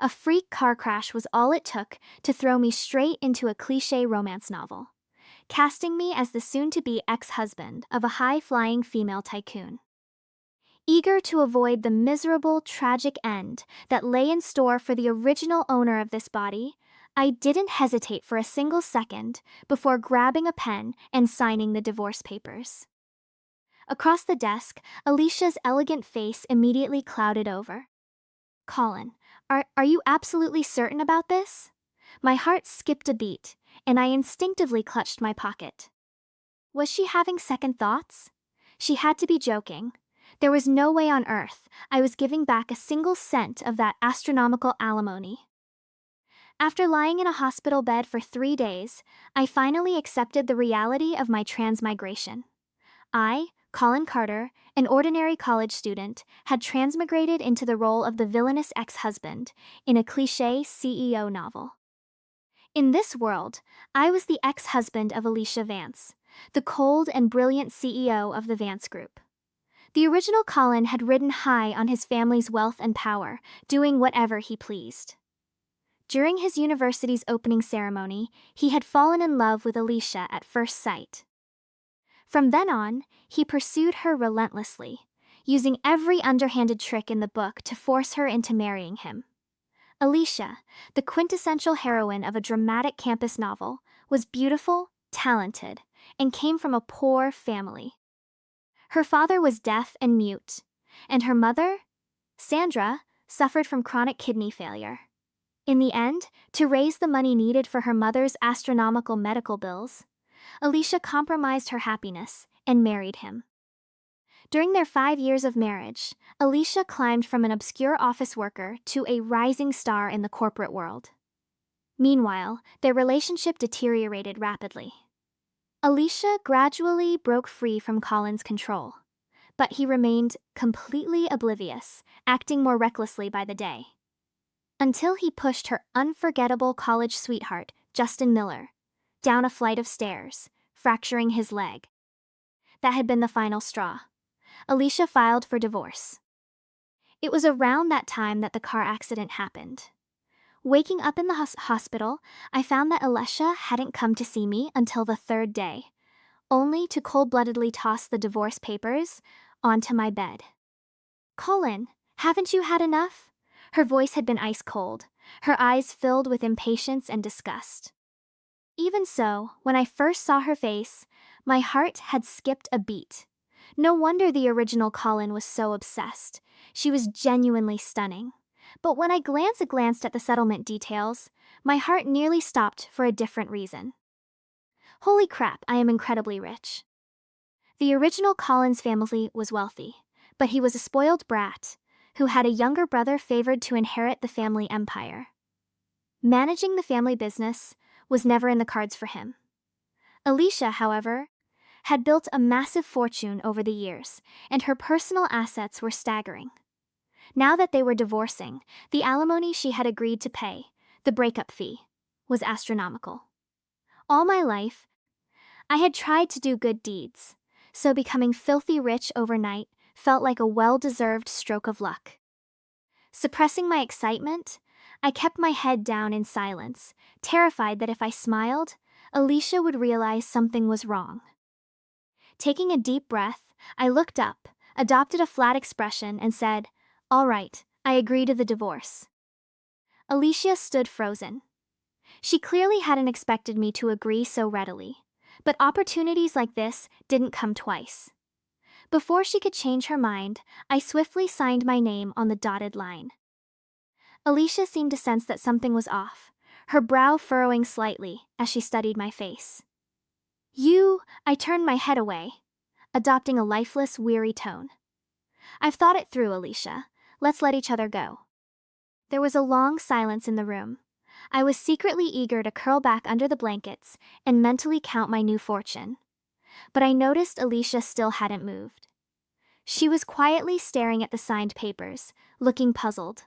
A freak car crash was all it took to throw me straight into a cliché romance novel, casting me as the soon-to-be ex-husband of a high-flying female tycoon. Eager to avoid the miserable, tragic end that lay in store for the original owner of this body, I didn't hesitate for a single second before grabbing a pen and signing the divorce papers. Across the desk, Alicia's elegant face immediately clouded over. "Colin, are you absolutely certain about this?" My heart skipped a beat, and I instinctively clutched my pocket. Was she having second thoughts? She had to be joking. There was no way on earth I was giving back a single cent of that astronomical alimony. After lying in a hospital bed for 3 days, I finally accepted the reality of my transmigration. I, Colin Carter, an ordinary college student, had transmigrated into the role of the villainous ex-husband in a cliché CEO novel. In this world, I was the ex-husband of Alicia Vance, the cold and brilliant CEO of the Vance Group. The original Colin had ridden high on his family's wealth and power, doing whatever he pleased. During his university's opening ceremony, he had fallen in love with Alicia at first sight. From then on, he pursued her relentlessly, using every underhanded trick in the book to force her into marrying him. Alicia, the quintessential heroine of a dramatic campus novel, was beautiful, talented, and came from a poor family. Her father was deaf and mute, and her mother, Sandra, suffered from chronic kidney failure. In the end, to raise the money needed for her mother's astronomical medical bills, Alicia compromised her happiness and married him. During their 5 years of marriage, Alicia climbed from an obscure office worker to a rising star in the corporate world. Meanwhile, their relationship deteriorated rapidly. Alicia gradually broke free from Colin's control, but he remained completely oblivious, acting more recklessly by the day. Until he pushed her unforgettable college sweetheart, Justin Miller, down a flight of stairs, fracturing his leg. That had been the final straw. Alicia filed for divorce. It was around that time that the car accident happened. Waking up in the hospital, I found that Alicia hadn't come to see me until the 3rd day, only to cold-bloodedly toss the divorce papers onto my bed. "Colin, haven't you had enough?" Her voice had been ice cold, her eyes filled with impatience and disgust. Even so, when I first saw her face, my heart had skipped a beat. No wonder the original Colin was so obsessed. She was genuinely stunning. But when I glanced at the settlement details, my heart nearly stopped for a different reason. Holy crap, I am incredibly rich. The original Colin's family was wealthy, but he was a spoiled brat who had a younger brother favored to inherit the family empire. Managing the family business was never in the cards for him. Alicia, however, had built a massive fortune over the years, and her personal assets were staggering. Now that they were divorcing, the alimony she had agreed to pay, the breakup fee, was astronomical. All my life, I had tried to do good deeds, so becoming filthy rich overnight felt like a well-deserved stroke of luck. Suppressing my excitement, I kept my head down in silence, terrified that if I smiled, Alicia would realize something was wrong. Taking a deep breath, I looked up, adopted a flat expression, and said, "All right, I agree to the divorce." Alicia stood frozen. She clearly hadn't expected me to agree so readily, but opportunities like this didn't come twice. Before she could change her mind, I swiftly signed my name on the dotted line. Alicia seemed to sense that something was off, her brow furrowing slightly as she studied my face. I turned my head away, adopting a lifeless, weary tone. "I've thought it through, Alicia. Let's let each other go." There was a long silence in the room. I was secretly eager to curl back under the blankets and mentally count my new fortune. But I noticed Alicia still hadn't moved. She was quietly staring at the signed papers, looking puzzled.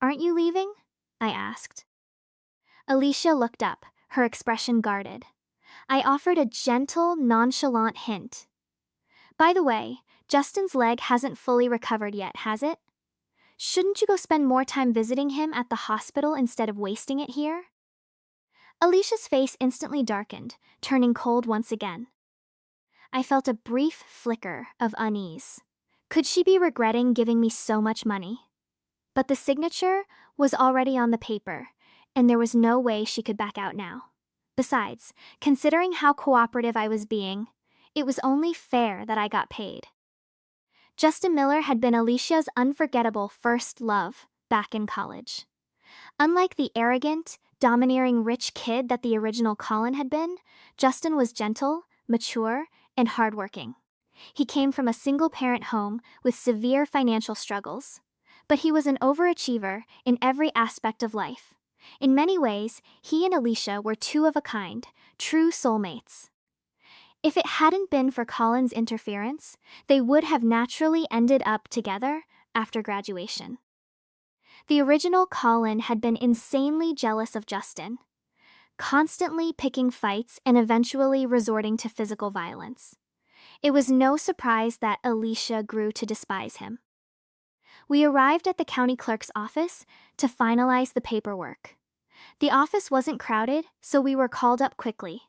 "Aren't you leaving?" I asked. Alicia looked up, her expression guarded. I offered a gentle, nonchalant hint. "By the way, Justin's leg hasn't fully recovered yet, has it?" Shouldn't you go spend more time visiting him at the hospital instead of wasting it here? Alicia's face instantly darkened, turning cold once again. I felt a brief flicker of unease. Could she be regretting giving me so much money? But the signature was already on the paper, and there was no way she could back out now. Besides, considering how cooperative I was being, it was only fair that I got paid. Justin Miller had been Alicia's unforgettable first love back in college. Unlike the arrogant, domineering rich kid that the original Colin had been, Justin was gentle, mature, and hardworking. He came from a single-parent home with severe financial struggles. But he was an overachiever in every aspect of life. In many ways, he and Alicia were two of a kind, true soulmates. If it hadn't been for Colin's interference, they would have naturally ended up together after graduation. The original Colin had been insanely jealous of Justin, constantly picking fights and eventually resorting to physical violence. It was no surprise that Alicia grew to despise him. We arrived at the county clerk's office to finalize the paperwork. The office wasn't crowded, so we were called up quickly.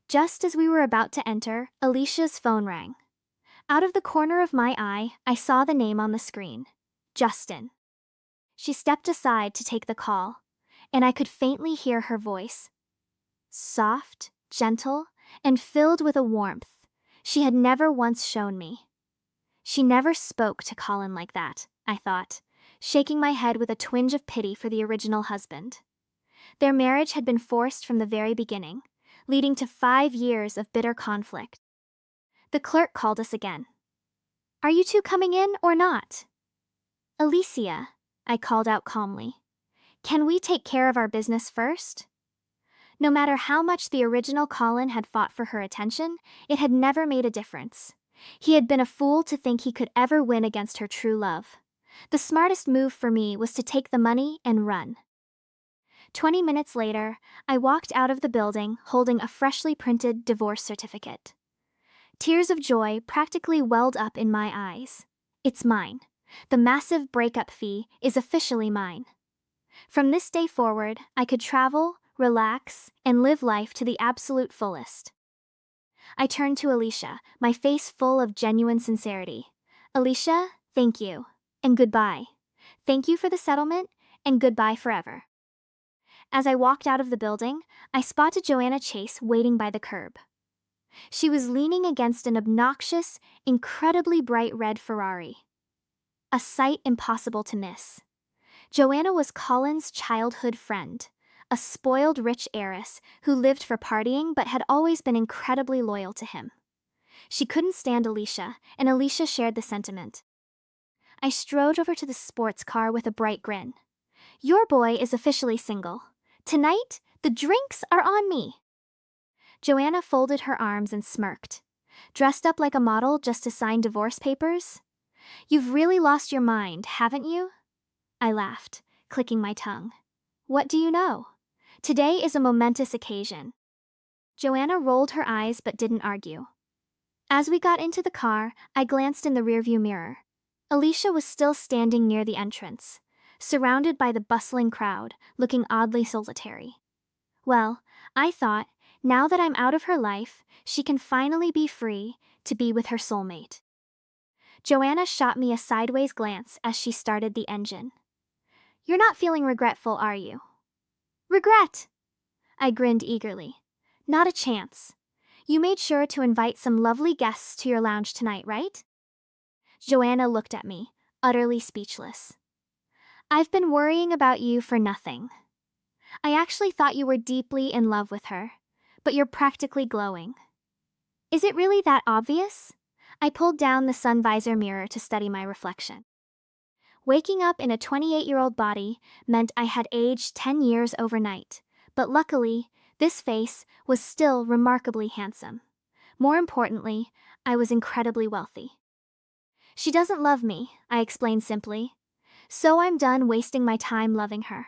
Just as we were about to enter, Alicia's phone rang. Out of the corner of my eye, I saw the name on the screen. Justin. She stepped aside to take the call, and I could faintly hear her voice. Soft, gentle, and filled with a warmth she had never once shown me. She never spoke to Colin like that, I thought, shaking my head with a twinge of pity for the original husband. Their marriage had been forced from the very beginning, leading to 5 years of bitter conflict. The clerk called us again. Are you two coming in or not? Alicia, I called out calmly. Can we take care of our business first? No matter how much the original Colin had fought for her attention, it had never made a difference. He had been a fool to think he could ever win against her true love. The smartest move for me was to take the money and run. 20 minutes later, I walked out of the building holding a freshly printed divorce certificate. Tears of joy practically welled up in my eyes. It's mine. The massive breakup fee is officially mine. From this day forward, I could travel, relax, and live life to the absolute fullest. I turned to Alicia, my face full of genuine sincerity. Alicia, thank you. And goodbye. Thank you for the settlement, and goodbye forever. As I walked out of the building, I spotted Joanna Chase waiting by the curb. She was leaning against an obnoxious, incredibly bright red Ferrari. A sight impossible to miss. Joanna was Colin's childhood friend, a spoiled rich heiress who lived for partying but had always been incredibly loyal to him. She couldn't stand Alicia, and Alicia shared the sentiment. I strode over to the sports car with a bright grin. Your boy is officially single. Tonight, the drinks are on me. Joanna folded her arms and smirked. Dressed up like a model just to sign divorce papers? You've really lost your mind, haven't you? I laughed, clicking my tongue. What do you know? Today is a momentous occasion. Joanna rolled her eyes but didn't argue. As we got into the car, I glanced in the rearview mirror. Alicia was still standing near the entrance, surrounded by the bustling crowd, looking oddly solitary. Well, I thought, now that I'm out of her life, she can finally be free to be with her soulmate. Joanna shot me a sideways glance as she started the engine. You're not feeling regretful, are you? Regret! I grinned eagerly. Not a chance. You made sure to invite some lovely guests to your lounge tonight, right? Joanna looked at me, utterly speechless. I've been worrying about you for nothing. I actually thought you were deeply in love with her, but you're practically glowing. Is it really that obvious? I pulled down the sun visor mirror to study my reflection. Waking up in a 28-year-old body meant I had aged 10 years overnight, but luckily, this face was still remarkably handsome. More importantly, I was incredibly wealthy. She doesn't love me, I explained simply. So I'm done wasting my time loving her.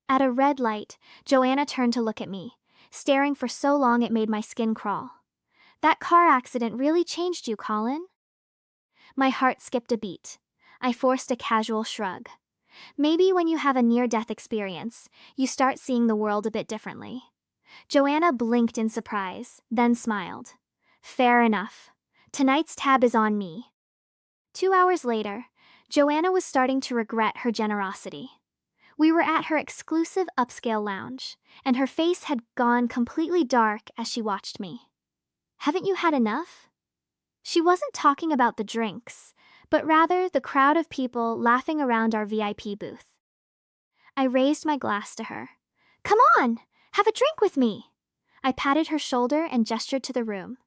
At a red light, Joanna turned to look at me, staring for so long it made my skin crawl. That car accident really changed you, Colin? My heart skipped a beat. I forced a casual shrug. Maybe when you have a near-death experience, you start seeing the world a bit differently. Joanna blinked in surprise, then smiled. Fair enough. Tonight's tab is on me. 2 hours later, Joanna was starting to regret her generosity. We were at her exclusive upscale lounge, and her face had gone completely dark as she watched me. Haven't you had enough? She wasn't talking about the drinks, but rather the crowd of people laughing around our VIP booth. I raised my glass to her. Come on, have a drink with me. I patted her shoulder and gestured to the room.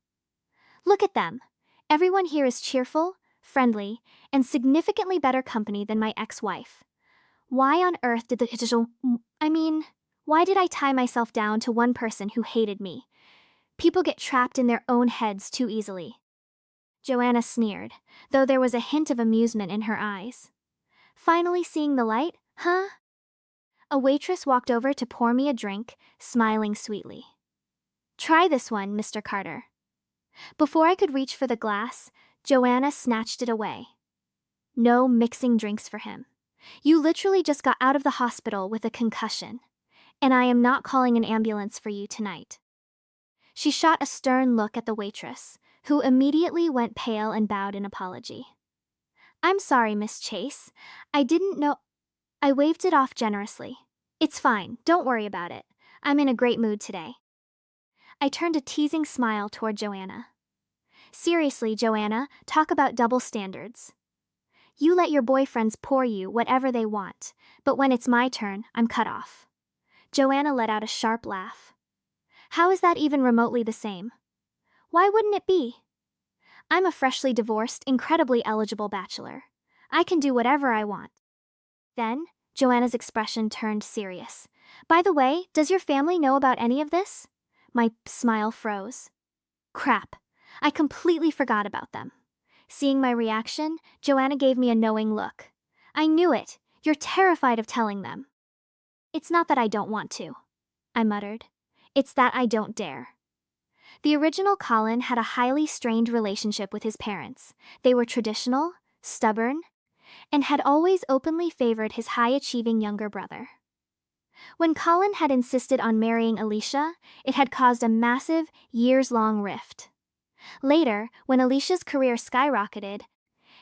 Look at them. Everyone here is cheerful, friendly, and significantly better company than my ex-wife. Why on earth did why did I tie myself down to one person who hated me? People get trapped in their own heads too easily. Joanna sneered, though there was a hint of amusement in her eyes. Finally seeing the light, huh? A waitress walked over to pour me a drink, smiling sweetly. Try this one, Mr. Carter. Before I could reach for the glass, Joanna snatched it away. No mixing drinks for him. You literally just got out of the hospital with a concussion, and I am not calling an ambulance for you tonight. She shot a stern look at the waitress, who immediately went pale and bowed in apology. I'm sorry, Miss Chase. I didn't know. I waved it off generously. It's fine, don't worry about it. I'm in a great mood today. I turned a teasing smile toward Joanna. Seriously, Joanna, talk about double standards. You let your boyfriends pour you whatever they want, but when it's my turn, I'm cut off. Joanna let out a sharp laugh. How is that even remotely the same? Why wouldn't it be? I'm a freshly divorced, incredibly eligible bachelor. I can do whatever I want. Then, Joanna's expression turned serious. By the way, does your family know about any of this? My smile froze. Crap. I completely forgot about them. Seeing my reaction, Joanna gave me a knowing look. I knew it. You're terrified of telling them. It's not that I don't want to, I muttered. It's that I don't dare. The original Colin had a highly strained relationship with his parents. They were traditional, stubborn, and had always openly favored his high-achieving younger brother. When Colin had insisted on marrying Alicia, it had caused a massive, years-long rift. Later, when Alicia's career skyrocketed,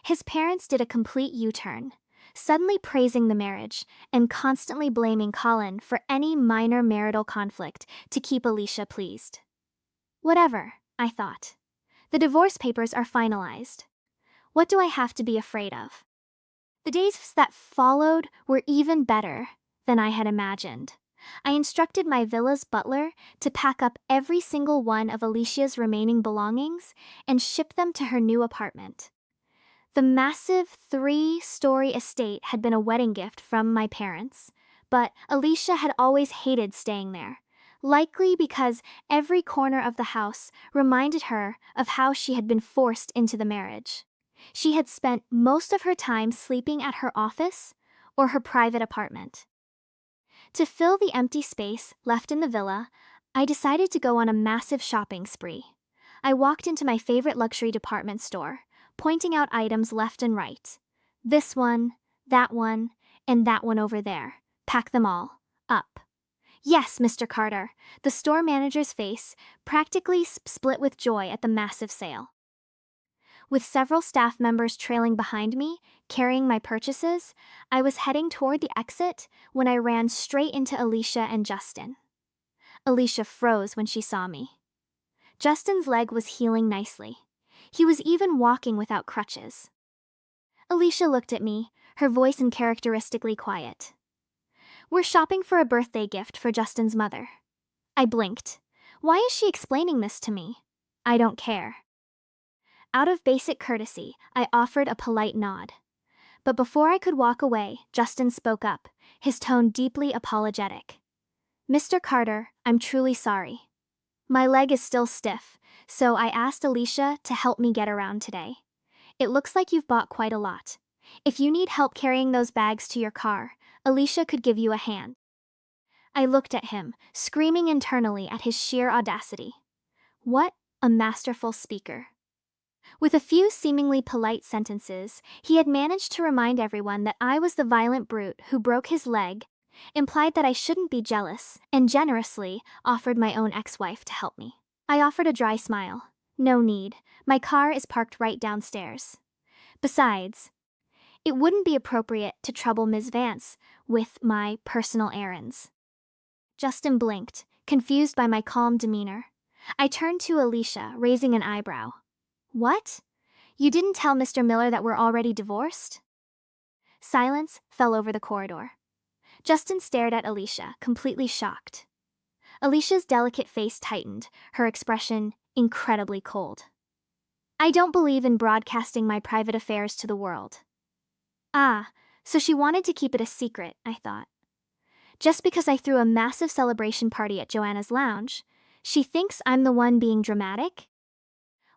his parents did a complete U-turn, suddenly praising the marriage and constantly blaming Colin for any minor marital conflict to keep Alicia pleased. Whatever, I thought. The divorce papers are finalized. What do I have to be afraid of? The days that followed were even better than I had imagined. I instructed my villa's butler to pack up every single one of Alicia's remaining belongings and ship them to her new apartment. The massive 3-story estate had been a wedding gift from my parents, but Alicia had always hated staying there, likely because every corner of the house reminded her of how she had been forced into the marriage. She had spent most of her time sleeping at her office or her private apartment. To fill the empty space left in the villa, I decided to go on a massive shopping spree. I walked into my favorite luxury department store, pointing out items left and right. This one, and that one over there. Pack them all. Up. Yes, Mr. Carter. The store manager's face practically split with joy at the massive sale. With several staff members trailing behind me, carrying my purchases, I was heading toward the exit when I ran straight into Alicia and Justin. Alicia froze when she saw me. Justin's leg was healing nicely. He was even walking without crutches. Alicia looked at me, her voice uncharacteristically quiet. We're shopping for a birthday gift for Justin's mother. I blinked. Why is she explaining this to me? I don't care. Out of basic courtesy, I offered a polite nod. But before I could walk away, Justin spoke up, his tone deeply apologetic. Mr. Carter, I'm truly sorry. My leg is still stiff, so I asked Alicia to help me get around today. It looks like you've bought quite a lot. If you need help carrying those bags to your car, Alicia could give you a hand. I looked at him, screaming internally at his sheer audacity. What a masterful speaker. With a few seemingly polite sentences, he had managed to remind everyone that I was the violent brute who broke his leg, implied that I shouldn't be jealous, and generously offered my own ex-wife to help me. I offered a dry smile. No need. My car is parked right downstairs. Besides, it wouldn't be appropriate to trouble Ms. Vance with my personal errands. Justin blinked, confused by my calm demeanor. I turned to Alicia, raising an eyebrow. What? You didn't tell Mr. Miller that we're already divorced? Silence fell over the corridor. Justin stared at Alicia, completely shocked. Alicia's delicate face tightened, her expression incredibly cold. I don't believe in broadcasting my private affairs to the world. Ah, so she wanted to keep it a secret, I thought. Just because I threw a massive celebration party at Joanna's lounge, she thinks I'm the one being dramatic?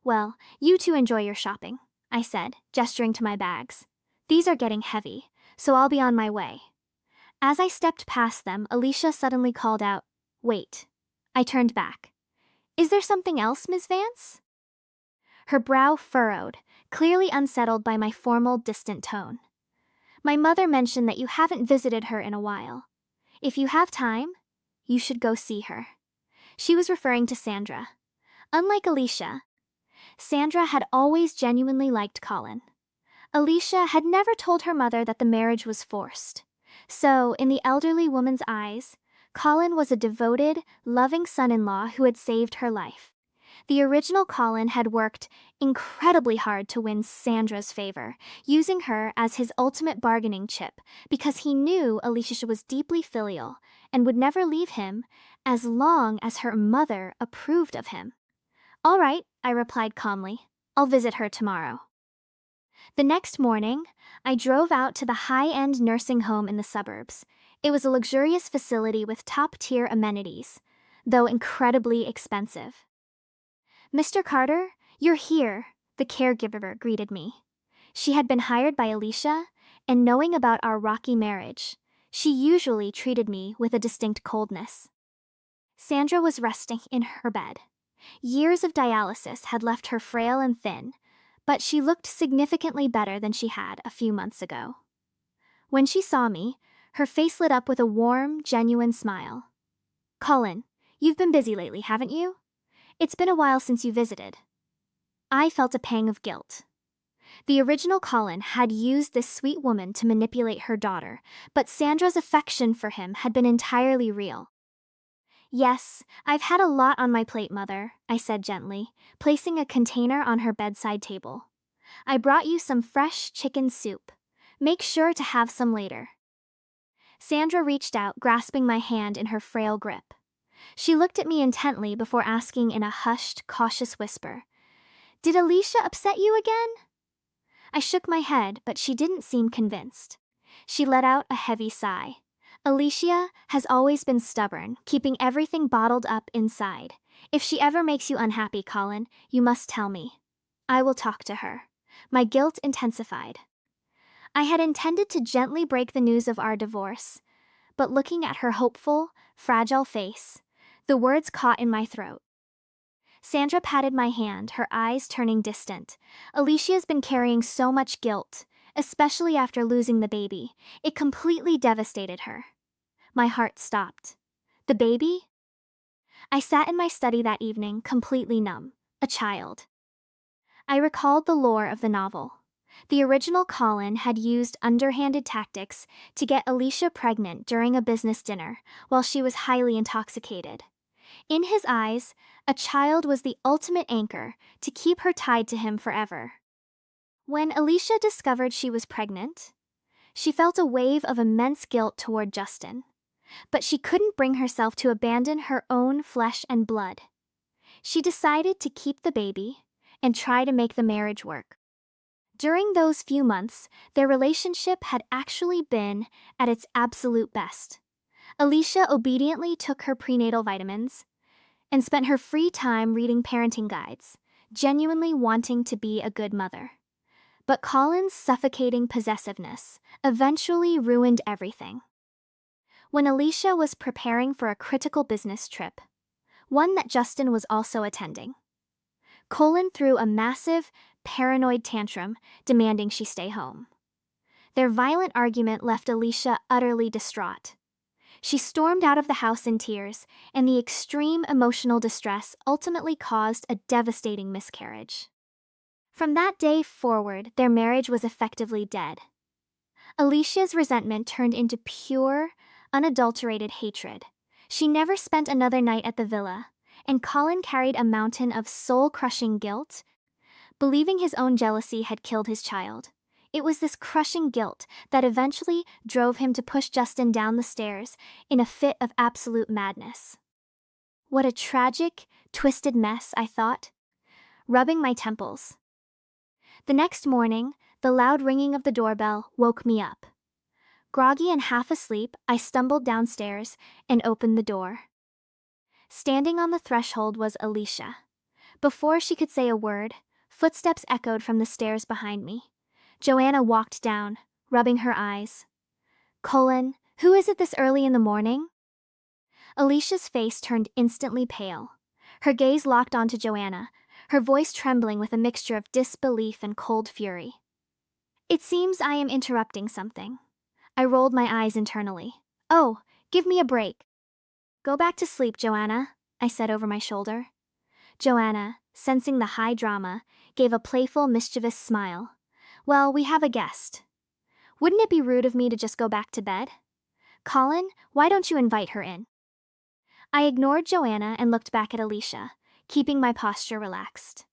Well, you two enjoy your shopping, I said, gesturing to my bags. These are getting heavy, so I'll be on my way. As I stepped past them, Alicia suddenly called out, Wait. I turned back. Is there something else, Ms. Vance? Her brow furrowed, clearly unsettled by my formal, distant tone. My mother mentioned that you haven't visited her in a while. If you have time, you should go see her. She was referring to Sandra. Unlike Alicia, Sandra had always genuinely liked Colin. Alicia had never told her mother that the marriage was forced. So, in the elderly woman's eyes, Colin was a devoted, loving son-in-law who had saved her life. The original Colin had worked incredibly hard to win Sandra's favor, using her as his ultimate bargaining chip because he knew Alicia was deeply filial and would never leave him as long as her mother approved of him. All right, I replied calmly. I'll visit her tomorrow. The next morning, I drove out to the high-end nursing home in the suburbs. It was a luxurious facility with top-tier amenities, though incredibly expensive. Mr. Carter, you're here, the caregiver greeted me. She had been hired by Alicia, and knowing about our rocky marriage, she usually treated me with a distinct coldness. Sandra was resting in her bed. Years of dialysis had left her frail and thin, but she looked significantly better than she had a few months ago. When she saw me, her face lit up with a warm, genuine smile. Colin, you've been busy lately, haven't you? It's been a while since you visited. I felt a pang of guilt. The original Colin had used this sweet woman to manipulate her daughter, but Sandra's affection for him had been entirely real. Yes, I've had a lot on my plate, Mother, I said gently, placing a container on her bedside table. I brought you some fresh chicken soup. Make sure to have some later. Sandra reached out, grasping my hand in her frail grip. She looked at me intently before asking in a hushed, cautious whisper, Did Alicia upset you again? I shook my head, but she didn't seem convinced. She let out a heavy sigh. Alicia has always been stubborn, keeping everything bottled up inside. If she ever makes you unhappy, Colin, you must tell me. I will talk to her. My guilt intensified. I had intended to gently break the news of our divorce, but looking at her hopeful, fragile face, the words caught in my throat. Sandra patted my hand, her eyes turning distant. Alicia's been carrying so much guilt, especially after losing the baby. It completely devastated her. My heart stopped. The baby? I sat in my study that evening, completely numb, a child. I recalled the lore of the novel. The original Colin had used underhanded tactics to get Alicia pregnant during a business dinner while she was highly intoxicated. In his eyes, a child was the ultimate anchor to keep her tied to him forever. When Alicia discovered she was pregnant, she felt a wave of immense guilt toward Justin. But she couldn't bring herself to abandon her own flesh and blood. She decided to keep the baby and try to make the marriage work. During those few months, their relationship had actually been at its absolute best. Alicia obediently took her prenatal vitamins and spent her free time reading parenting guides, genuinely wanting to be a good mother. But Colin's suffocating possessiveness eventually ruined everything. When Alicia was preparing for a critical business trip, one that Justin was also attending, Colin threw a massive, paranoid tantrum, demanding she stay home. Their violent argument left Alicia utterly distraught. She stormed out of the house in tears, and the extreme emotional distress ultimately caused a devastating miscarriage. From that day forward, their marriage was effectively dead. Alicia's resentment turned into pure, unadulterated hatred. She never spent another night at the villa, and Colin carried a mountain of soul-crushing guilt, believing his own jealousy had killed his child. It was this crushing guilt that eventually drove him to push Justin down the stairs in a fit of absolute madness. What a tragic, twisted mess, I thought, rubbing my temples. The next morning, the loud ringing of the doorbell woke me up. Groggy and half asleep, I stumbled downstairs and opened the door. Standing on the threshold was Alicia. Before she could say a word, footsteps echoed from the stairs behind me. Joanna walked down, rubbing her eyes. "Colin, who is it this early in the morning?" Alicia's face turned instantly pale. Her gaze locked onto Joanna, her voice trembling with a mixture of disbelief and cold fury. "It seems I am interrupting something." I rolled my eyes internally. "Oh, give me a break." "Go back to sleep, Joanna," I said over my shoulder. Joanna, sensing the high drama, gave a playful, mischievous smile. "Well, we have a guest. Wouldn't it be rude of me to just go back to bed? Colin, why don't you invite her in?" I ignored Joanna and looked back at Alicia, keeping my posture relaxed.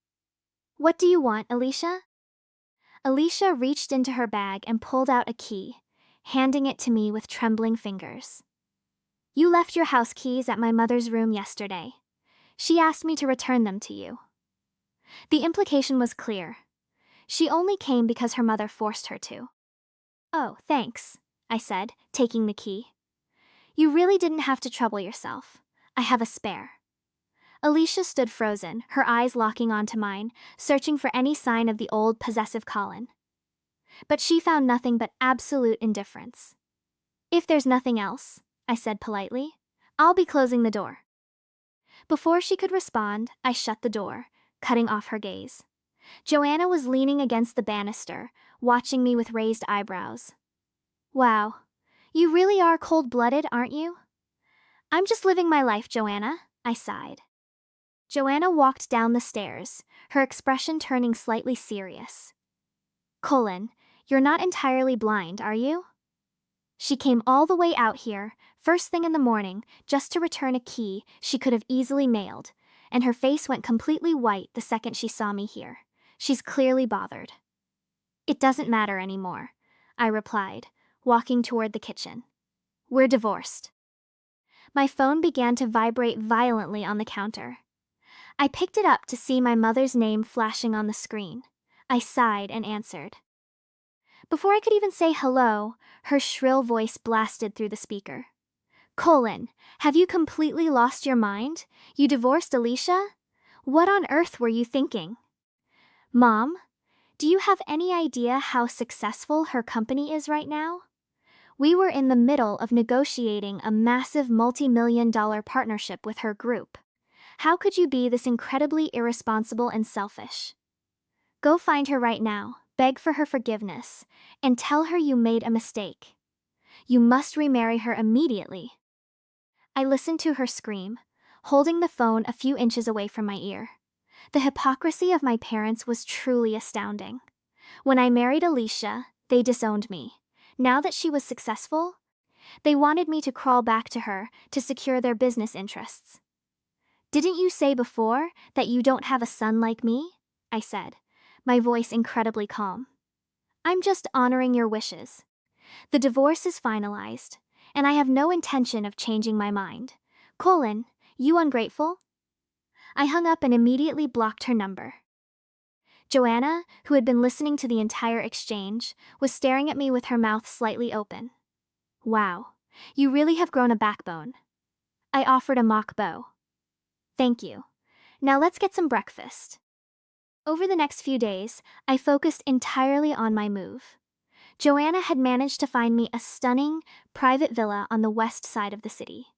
"What do you want, Alicia?" Alicia reached into her bag and pulled out a key, handing it to me with trembling fingers. "You left your house keys at my mother's room yesterday. She asked me to return them to you." The implication was clear. She only came because her mother forced her to. "Oh, thanks," I said, taking the key. "You really didn't have to trouble yourself. I have a spare." Alicia stood frozen, her eyes locking onto mine, searching for any sign of the old possessive Colin. But she found nothing but absolute indifference. "If there's nothing else," I said politely, "I'll be closing the door." Before she could respond, I shut the door, cutting off her gaze. Joanna was leaning against the banister, watching me with raised eyebrows. "Wow, you really are cold-blooded, aren't you?" "I'm just living my life, Joanna," I sighed. Joanna walked down the stairs, her expression turning slightly serious. "Colin, you're not entirely blind, are you?" She came all the way out here, first thing in the morning, just to return a key she could have easily mailed, and her face went completely white the second she saw me here. She's clearly bothered. "It doesn't matter anymore," I replied, walking toward the kitchen. "We're divorced." My phone began to vibrate violently on the counter. I picked it up to see my mother's name flashing on the screen. I sighed and answered. Before I could even say hello, her shrill voice blasted through the speaker. "Colin, have you completely lost your mind? You divorced Alicia? What on earth were you thinking?" "Mom, do you have any idea how successful her company is right now? We were in the middle of negotiating a massive multi-million-dollar partnership with her group. How could you be this incredibly irresponsible and selfish? Go find her right now, beg for her forgiveness, and tell her you made a mistake. You must remarry her immediately." I listened to her scream, holding the phone a few inches away from my ear. The hypocrisy of my parents was truly astounding. When I married Alicia, they disowned me. Now that she was successful, they wanted me to crawl back to her to secure their business interests. "Didn't you say before that you don't have a son like me?" I said, my voice incredibly calm. "I'm just honoring your wishes. The divorce is finalized, and I have no intention of changing my mind. Colin, you ungrateful." I hung up and immediately blocked her number. Joanna, who had been listening to the entire exchange, was staring at me with her mouth slightly open. "Wow, you really have grown a backbone." I offered a mock bow. "Thank you. Now let's get some breakfast." Over the next few days, I focused entirely on my move. Joanna had managed to find me a stunning, private villa on the west side of the city.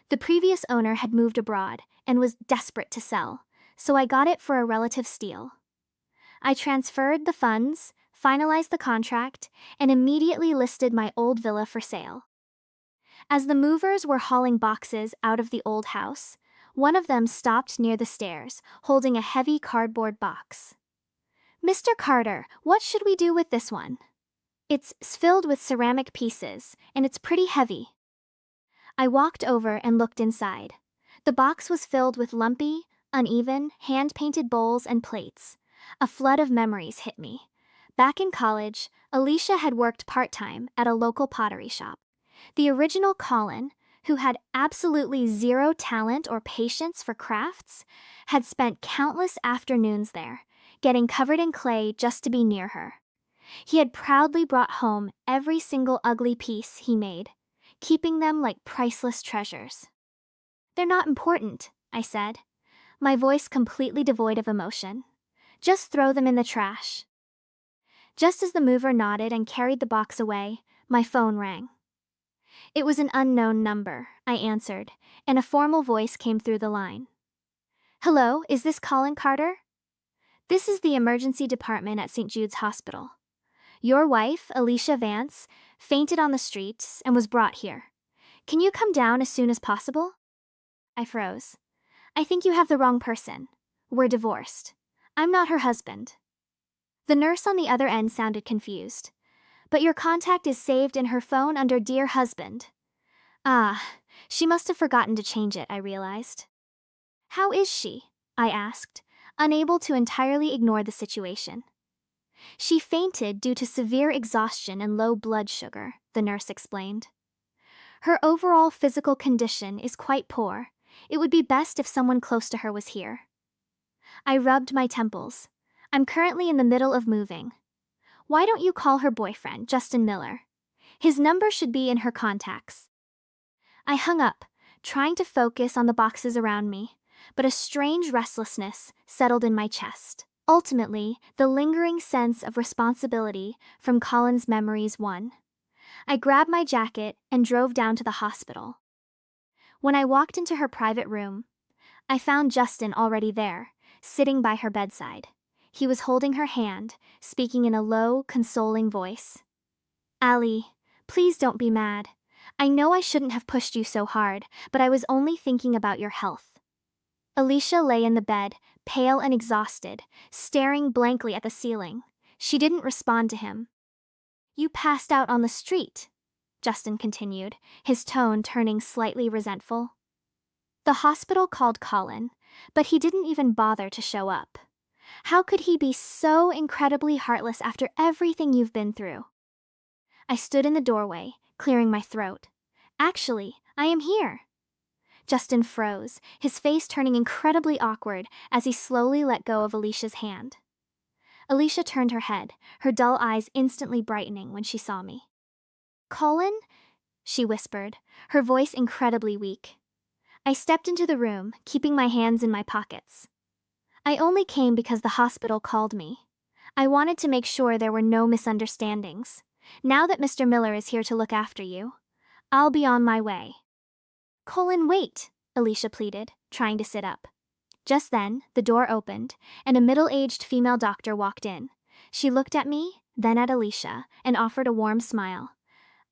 The previous owner had moved abroad and was desperate to sell, so I got it for a relative steal. I transferred the funds, finalized the contract, and immediately listed my old villa for sale. As the movers were hauling boxes out of the old house, one of them stopped near the stairs, holding a heavy cardboard box. "Mr. Carter, what should we do with this one? It's filled with ceramic pieces, and it's pretty heavy." I walked over and looked inside. The box was filled with lumpy, uneven, hand-painted bowls and plates. A flood of memories hit me. Back in college, Alicia had worked part-time at a local pottery shop. The original Colin, who had absolutely zero talent or patience for crafts, had spent countless afternoons there, getting covered in clay just to be near her. He had proudly brought home every single ugly piece he made, keeping them like priceless treasures. "They're not important," I said, my voice completely devoid of emotion. "Just throw them in the trash." Just as the mover nodded and carried the box away, my phone rang. It was an unknown number, I answered, and a formal voice came through the line. "Hello, is this Colin Carter? This is the emergency department at St. Jude's Hospital. Your wife, Alicia Vance, fainted on the street and was brought here. Can you come down as soon as possible?" I froze. "I think you have the wrong person. We're divorced. I'm not her husband." The nurse on the other end sounded confused. "But your contact is saved in her phone under Dear Husband." Ah, she must have forgotten to change it, I realized. "How is she?" I asked, unable to entirely ignore the situation. "She fainted due to severe exhaustion and low blood sugar," the nurse explained. "Her overall physical condition is quite poor. It would be best if someone close to her was here." I rubbed my temples. "I'm currently in the middle of moving. Why don't you call her boyfriend, Justin Miller? His number should be in her contacts." I hung up, trying to focus on the boxes around me, but a strange restlessness settled in my chest. Ultimately, the lingering sense of responsibility from Colin's memories won. I grabbed my jacket and drove down to the hospital. When I walked into her private room, I found Justin already there, sitting by her bedside. He was holding her hand, speaking in a low, consoling voice. "Ali, please don't be mad. I know I shouldn't have pushed you so hard, but I was only thinking about your health." Alicia lay in the bed, pale and exhausted, staring blankly at the ceiling. She didn't respond to him. "You passed out on the street," Justin continued, his tone turning slightly resentful. "The hospital called Colin, but he didn't even bother to show up. How could he be so incredibly heartless after everything you've been through?" I stood in the doorway, clearing my throat. "Actually, I am here." Justin froze, his face turning incredibly awkward as he slowly let go of Alicia's hand. Alicia turned her head, her dull eyes instantly brightening when she saw me. "Colin?" she whispered, her voice incredibly weak. I stepped into the room, keeping my hands in my pockets. "I only came because the hospital called me. I wanted to make sure there were no misunderstandings. Now that Mr. Miller is here to look after you, I'll be on my way." "Colin, wait," Alicia pleaded, trying to sit up. Just then, the door opened, and a middle-aged female doctor walked in. She looked at me, then at Alicia, and offered a warm smile.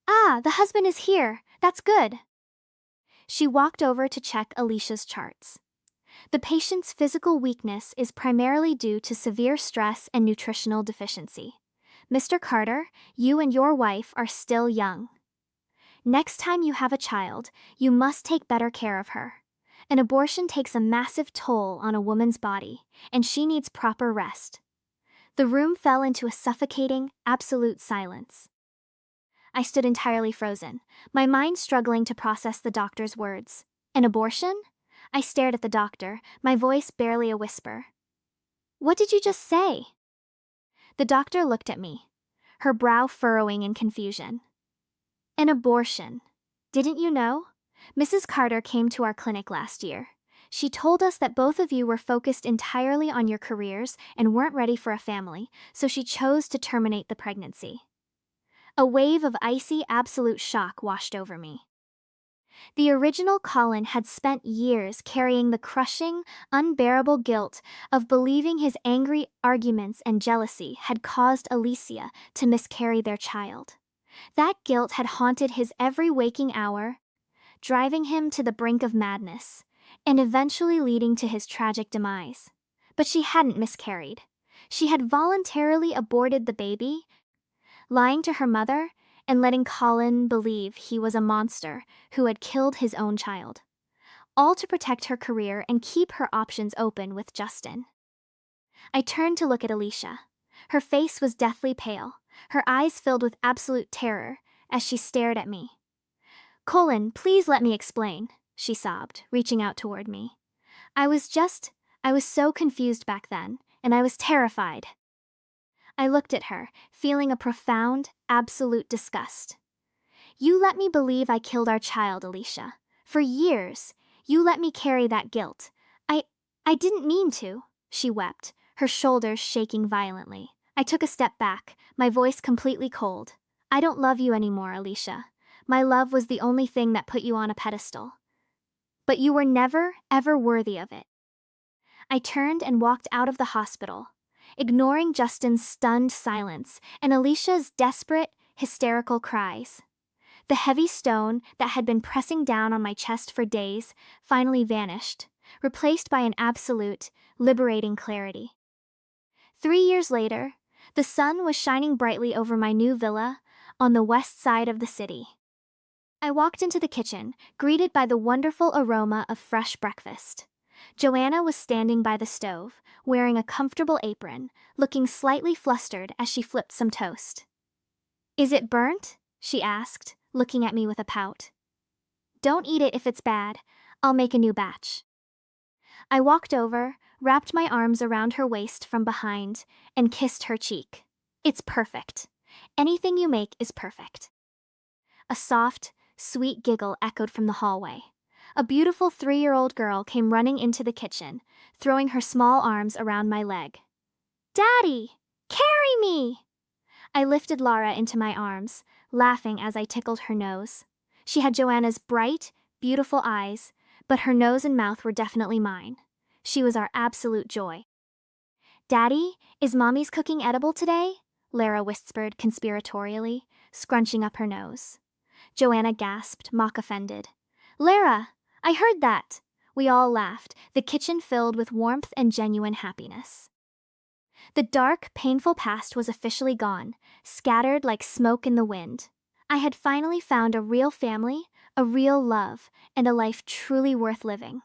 "Ah, the husband is here. That's good." She walked over to check Alicia's charts. "The patient's physical weakness is primarily due to severe stress and nutritional deficiency. Mr. Carter, you and your wife are still young. Next time you have a child, you must take better care of her. An abortion takes a massive toll on a woman's body, and she needs proper rest." The room fell into a suffocating, absolute silence. I stood entirely frozen, my mind struggling to process the doctor's words. "An abortion?" I stared at the doctor, my voice barely a whisper. "What did you just say?" The doctor looked at me, her brow furrowing in confusion. "An abortion. Didn't you know? Mrs. Carter came to our clinic last year. She told us that both of you were focused entirely on your careers and weren't ready for a family, so she chose to terminate the pregnancy." A wave of icy, absolute shock washed over me. The original Colin had spent years carrying the crushing, unbearable guilt of believing his angry arguments and jealousy had caused Alicia to miscarry their child. That guilt had haunted his every waking hour, driving him to the brink of madness, and eventually leading to his tragic demise. But she hadn't miscarried. She had voluntarily aborted the baby, lying to her mother and letting Colin believe he was a monster who had killed his own child, all to protect her career and keep her options open with Justin. I turned to look at Alicia. Her face was deathly pale, her eyes filled with absolute terror as she stared at me. "Colin, please let me explain," she sobbed, reaching out toward me. I was so confused back then, and I was terrified. I looked at her, feeling a profound, absolute disgust. "You let me believe I killed our child, Alicia. For years, you let me carry that guilt. I didn't mean to," she wept, her shoulders shaking violently. I took a step back, my voice completely cold. "I don't love you anymore, Alicia. My love was the only thing that put you on a pedestal. But you were never, ever worthy of it." I turned and walked out of the hospital, ignoring Justin's stunned silence and Alicia's desperate, hysterical cries. The heavy stone that had been pressing down on my chest for days finally vanished, replaced by an absolute, liberating clarity. 3 years later, the sun was shining brightly over my new villa on the west side of the city. I walked into the kitchen, greeted by the wonderful aroma of fresh breakfast. Joanna was standing by the stove, wearing a comfortable apron, looking slightly flustered as she flipped some toast. "Is it burnt?" she asked, looking at me with a pout. "Don't eat it if it's bad. I'll make a new batch." I walked over, wrapped my arms around her waist from behind, and kissed her cheek. "It's perfect. Anything you make is perfect." A soft, sweet giggle echoed from the hallway. A beautiful 3-year-old girl came running into the kitchen, throwing her small arms around my leg. "Daddy, carry me!" I lifted Lara into my arms, laughing as I tickled her nose. She had Joanna's bright, beautiful eyes, but her nose and mouth were definitely mine. She was our absolute joy. "Daddy, is Mommy's cooking edible today?" Lara whispered conspiratorially, scrunching up her nose. Joanna gasped, mock-offended. "Lara, I heard that!" We all laughed, the kitchen filled with warmth and genuine happiness. The dark, painful past was officially gone, scattered like smoke in the wind. I had finally found a real family, a real love, and a life truly worth living.